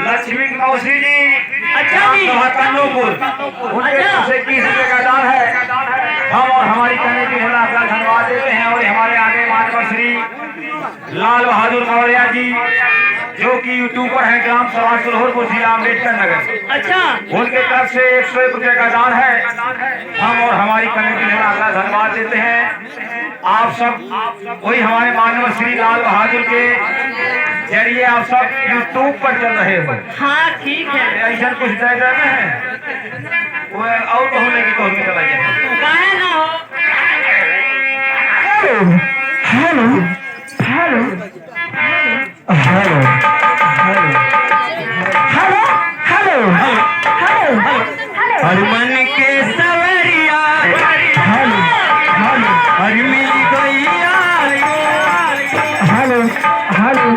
लक्ष्मी मौसी जी। अच्छा जी। कन्नूपुर उनके तरफ से 20 रुपए का दान है। हम और हमारी कमेटी में आपका धन्यवाद देते हैं। और हमारे आगे मानव श्री लाल बहादुर मौर्य जी जो कि यूट्यूबर हैं, ग्राम सभा सुरहुरपुर जिला अम्बेडकर नगर। अच्छा। उनके तरफ से 101 रुपए का दान है। हम और हमारी कमेटी में आपका धन्यवाद देते हैं। आप सब वही हमारे मानव श्री लाल बहादुर के जरिए आप सब यूट्यूब पर चल रहे हो। हाँ ठीक है। ऐसा कुछ तय करना है वो और तो होने की तो हमें चला जाए। काहे ना हो। Hello hello hello hello hello हर मन के सवरिया हेलो हेलो हर मिल गईया हेलो हेलो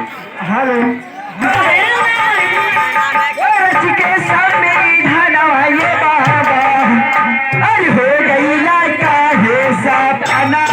हेलो के सामने धनवा ये बाबा अरे हो गई लाइका हे सपना